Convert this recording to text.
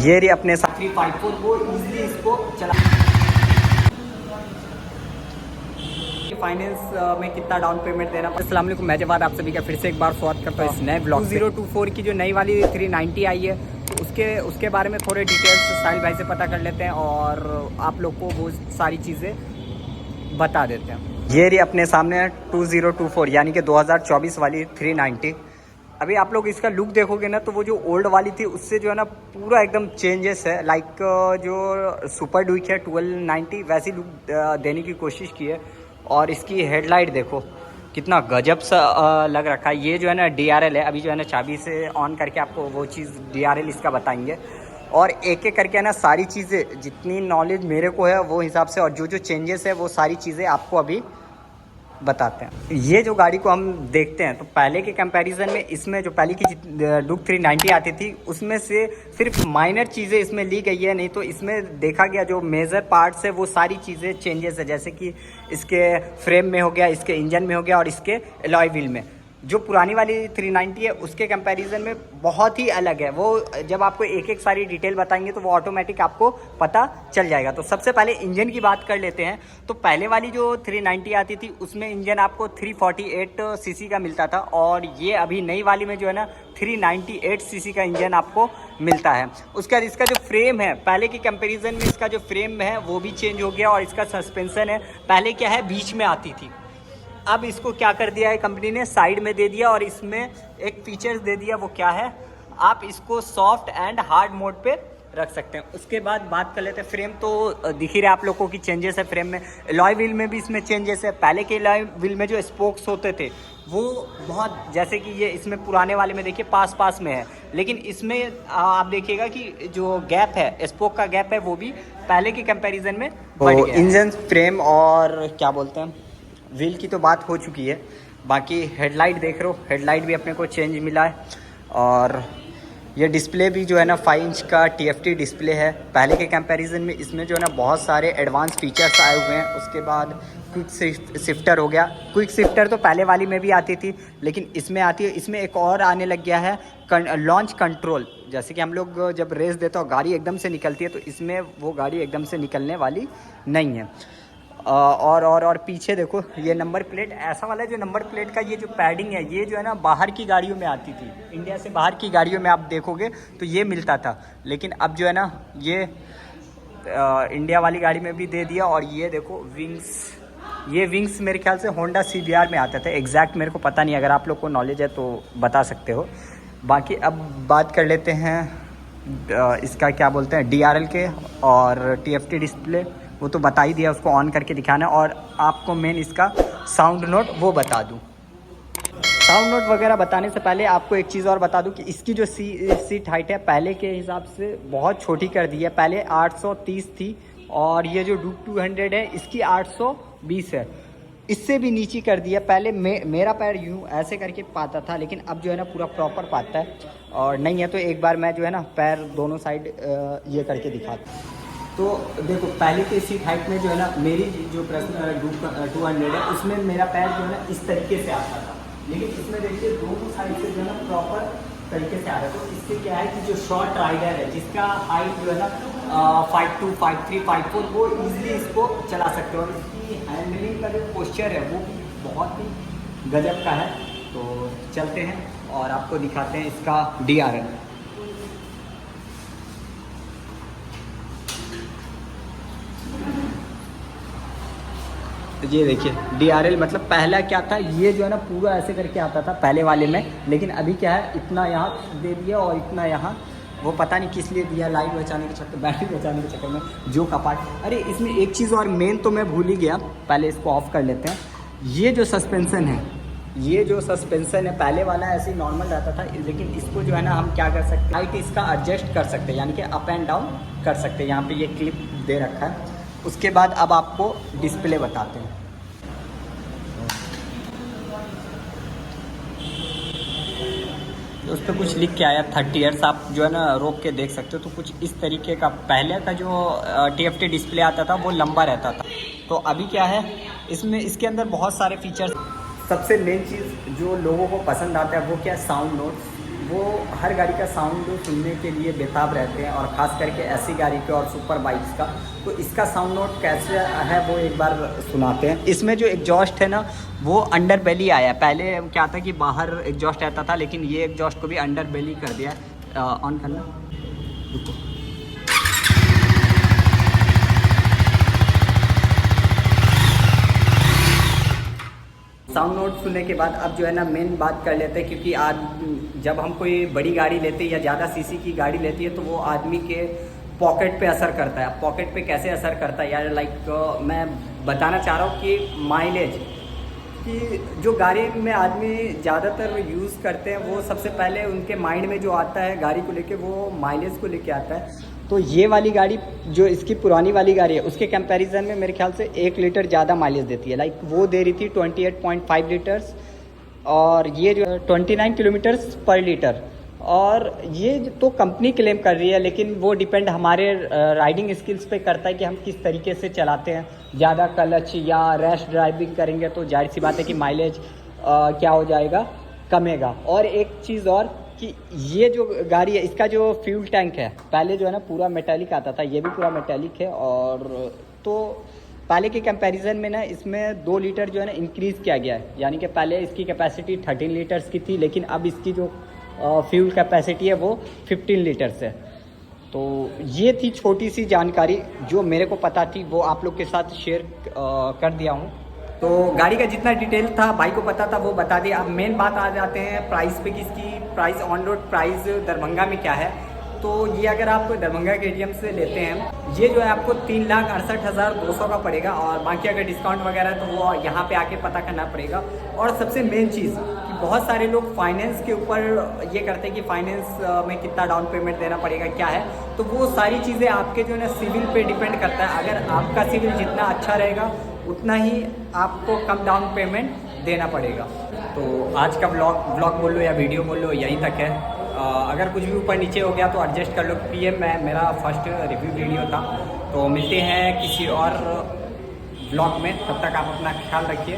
ये रही अपने साथ 354 वो इजीली इसको चला। फाइनेंस में कितना डाउन पेमेंट देना। अस्सलाम वालेकुम, मैं जवाद आप सभी का फिर से एक बार स्वागत करता हूँ इस नए ब्लॉग। 2024 की जो नई वाली 390 आई है तो उसके बारे में थोड़े डिटेल्स साहिल भाई से पता कर लेते हैं और आप लोग को वो सारी चीज़ें बता देते हैं। ये रही अपने सामने 2024 यानी कि 2024 वाली 390। अभी आप लोग इसका लुक देखोगे ना तो वो जो ओल्ड वाली थी उससे जो है ना पूरा एकदम चेंजेस है। लाइक जो सुपर डुइक है 1290 वैसी लुक देने की कोशिश की है। और इसकी हेडलाइट देखो कितना गजब सा लग रखा है। ये जो है ना DRL है। अभी जो है ना चाबी से ऑन करके आपको वो चीज़ DRL इसका बताएंगे और एक एक करके ना सारी चीज़ें जितनी नॉलेज मेरे को है वो हिसाब से और जो जो चेंजेस है वो सारी चीज़ें आपको अभी बताते हैं। ये जो गाड़ी को हम देखते हैं तो पहले के कंपैरिजन में इसमें जो पहले की डुक 390 आती थी उसमें से सिर्फ माइनर चीज़ें इसमें ली गई है। नहीं तो इसमें देखा गया जो मेजर पार्ट्स है वो सारी चीज़ें चेंजेस है। जैसे कि इसके फ्रेम में हो गया, इसके इंजन में हो गया और इसके अलॉय व्हील में। जो पुरानी वाली 390 है उसके कंपैरिजन में बहुत ही अलग है। वो जब आपको एक एक सारी डिटेल बताएंगे तो वो ऑटोमेटिक आपको पता चल जाएगा। तो सबसे पहले इंजन की बात कर लेते हैं। तो पहले वाली जो 390 आती थी उसमें इंजन आपको 348 सीसी का मिलता था और ये अभी नई वाली में जो है ना 398 सीसी का इंजन आपको मिलता है। उसके बाद इसका जो फ्रेम है पहले के कंपैरिजन में इसका जो फ्रेम है वो भी चेंज हो गया और इसका सस्पेंशन है पहले क्या है बीच में आती थी, अब इसको क्या कर दिया है कंपनी ने साइड में दे दिया और इसमें एक फीचर्स दे दिया। वो क्या है, आप इसको सॉफ्ट एंड हार्ड मोड पे रख सकते हैं। उसके बाद बात कर लेते हैं फ्रेम। तो दिख ही रहा आप लोगों की चेंजेस है फ्रेम में। अलॉय व्हील में भी इसमें चेंजेस है। पहले के अलॉय व्हील में जो स्पोक्स होते थे वो बहुत, जैसे कि ये इसमें पुराने वाले में देखिए पास में है, लेकिन इसमें आप देखिएगा कि जो गैप है स्पोक का गैप है वो भी पहले के कंपेरिजन में बढ़ गया है। इंजन, फ्रेम और क्या बोलते हैं व्हील की तो बात हो चुकी है। बाकी हेडलाइट देख रहे हो, हेडलाइट भी अपने को चेंज मिला है और ये डिस्प्ले भी जो है ना 5 इंच का TFT डिस्प्ले है। पहले के कंपैरिजन में इसमें जो है ना बहुत सारे एडवांस फीचर्स आए हुए हैं। उसके बाद क्विक शिफ्टर हो गया। क्विक शिफ्टर तो पहले वाली में भी आती थी लेकिन इसमें आती है। इसमें एक और आने लग गया है लॉन्च कंट्रोल। जैसे कि हम लोग जब रेस देते हो गाड़ी एकदम से निकलती है तो इसमें वो गाड़ी एकदम से निकलने वाली नहीं है। और पीछे देखो ये नंबर प्लेट ऐसा वाला है। जो नंबर प्लेट का ये जो पैडिंग है ये जो है ना बाहर की गाड़ियों में आती थी। इंडिया से बाहर की गाड़ियों में आप देखोगे तो ये मिलता था, लेकिन अब जो है ना ये इंडिया वाली गाड़ी में भी दे दिया। और ये देखो विंग्स, ये विंग्स मेरे ख्याल से होंडा CBR में आते थे। एग्जैक्ट मेरे को पता नहीं, अगर आप लोग को नॉलेज है तो बता सकते हो। बाकी अब बात कर लेते हैं इसका क्या बोलते हैं DRL के और TFT डिस्प्ले। वो तो बता ही दिया, उसको ऑन करके दिखाना। और आपको मेन इसका साउंड नोट वो बता दूं। साउंड नोट वगैरह बताने से पहले आपको एक चीज़ और बता दूं कि इसकी जो सीट हाइट है पहले के हिसाब से बहुत छोटी कर दी है। पहले 830 थी और ये जो डूक 200 है इसकी 820 है। इससे भी नीची कर दिया। पहले मेरा पैर यूँ ऐसे करके पाता था लेकिन अब जो है ना पूरा प्रॉपर पाता है। और नहीं है तो एक बार मैं जो है ना पैर दोनों साइड ये करके दिखाता हूँ। तो देखो पहले के सीट हाइट में जो है ना मेरी जो पर्सनल डूक 200 है उसमें मेरा पैर जो है ना इस तरीके से आता था, लेकिन इसमें देखिए दोनों साइड से जो है ना प्रॉपर तरीके से आ रहा है। तो इससे क्या है कि जो शॉर्ट राइडर है जिसका हाइट जो है ना 52, 53, 54 वो ईजिली इसको चला सकते हो। और इसकी हैंडलिंग का जो पोस्चर है वो भी बहुत ही गजब का है। तो चलते हैं और आपको दिखाते हैं इसका DRL। तो ये देखिए DRL मतलब पहला क्या था, ये जो है ना पूरा ऐसे करके आता था पहले वाले में, लेकिन अभी क्या है इतना यहाँ दे दिया और इतना यहाँ। वो पता नहीं किस लिए दिया, लाइट बचाने के चक्कर, बैटरी बचाने के चक्कर में जो कपाट। अरे इसमें एक चीज़ और मेन तो मैं भूल ही गया, पहले इसको ऑफ कर लेते हैं। ये जो सस्पेंसन है, ये जो सस्पेंसन है पहले वाला ऐसे नॉर्मल रहता था, लेकिन इसको जो है ना हम क्या कर सकते हैं हाइट इसका एडजस्ट कर सकते हैं, यानी कि अप एंड डाउन कर सकते हैं। यहाँ पे ये क्लिप दे रखा है। उसके बाद अब आपको डिस्प्ले बताते हैं। उस पर कुछ लिख के आया 30 ईयर्स, आप जो है ना रोक के देख सकते हो। तो कुछ इस तरीके का पहले का जो TFT डिस्प्ले आता था वो लंबा रहता था। तो अभी क्या है इसमें, इसके अंदर बहुत सारे फीचर्स। सबसे मेन चीज़ जो लोगों को पसंद आता है वो क्या है, साउंड नोट्स। वो हर गाड़ी का साउंड सुनने के लिए बेताब रहते हैं, और ख़ास करके ऐसी गाड़ी के और सुपर बाइक्स का। तो इसका साउंड नोट कैसे है वो एक बार सुनाते हैं। इसमें जो एग्जॉस्ट है ना वो अंडर बेली आया है। पहले क्या था कि बाहर एग्जॉस्ट रहता था, लेकिन ये एग्जॉस्ट को भी अंडर बेली कर दिया। ऑन करना, रुको। साउंड नोट सुनने के बाद अब जो है ना मेन बात कर लेते हैं, क्योंकि आज जब हम कोई बड़ी गाड़ी लेते हैं या ज़्यादा सीसी की गाड़ी लेती है तो वो आदमी के पॉकेट पे असर करता है। पॉकेट पे कैसे असर करता है यार, मैं बताना चाह रहा हूँ कि माइलेज कि जो गाड़ी में आदमी ज़्यादातर यूज़ करते हैं वो सबसे पहले उनके माइंड में जो आता है गाड़ी को लेके वो माइलेज को लेके आता है। तो ये वाली गाड़ी जो इसकी पुरानी वाली गाड़ी है उसके कंपैरिजन में मेरे ख्याल से 1 लीटर ज़्यादा माइलेज देती है। लाइक वो दे रही थी 28.5 लीटर्स, और ये जो 29 किलोमीटर्स पर लीटर। और ये तो कंपनी क्लेम कर रही है, लेकिन वो डिपेंड हमारे राइडिंग स्किल्स पे करता है कि हम किस तरीके से चलाते हैं। ज़्यादा क्लच या रैश ड्राइविंग करेंगे तो जाहिर सी बात है कि माइलेज क्या हो जाएगा, कमेगा। और एक चीज़ और कि ये जो गाड़ी है इसका जो फ्यूल टैंक है पहले जो है ना पूरा मेटालिक आता था, ये भी पूरा मेटालिक है। और तो पहले के कंपैरिजन में ना इसमें 2 लीटर जो है ना इंक्रीज़ किया गया है, यानी कि पहले इसकी कैपेसिटी 13 लीटर्स की थी, लेकिन अब इसकी जो फ्यूल कैपेसिटी है वो 15 लीटर्स है। तो ये थी छोटी सी जानकारी जो मेरे को पता थी, वो आप लोग के साथ शेयर कर दिया हूँ। तो गाड़ी का जितना डिटेल था भाई को पता था वो बता दिया। अब मेन बात आ जाते हैं प्राइस पे कि इसकी price on road price Darbhanga में क्या है। तो ये अगर आप दरभंगा के एटीएम से लेते हैं ये जो है आपको 3,68,200 का पड़ेगा, और बाकी अगर डिस्काउंट वगैरह तो वो यहाँ पे आके पता करना पड़ेगा। और सबसे मेन चीज़ कि बहुत सारे लोग फाइनेंस के ऊपर ये करते हैं कि फाइनेंस में कितना डाउन पेमेंट देना पड़ेगा क्या है, तो वो सारी चीज़ें आपके जो है ना सिविल पे डिपेंड करता है। अगर आपका सिविल जितना अच्छा रहेगा उतना ही आपको कम डाउन पेमेंट देना पड़ेगा। तो आज का ब्लॉग बोल लो या वीडियो बोल लो यहीं तक है। अगर कुछ भी ऊपर नीचे हो गया तो एडजस्ट कर लो, PM में मेरा फर्स्ट रिव्यू वीडियो था। तो मिलते हैं किसी और ब्लॉग में, तब तक आप अपना ख्याल रखिए।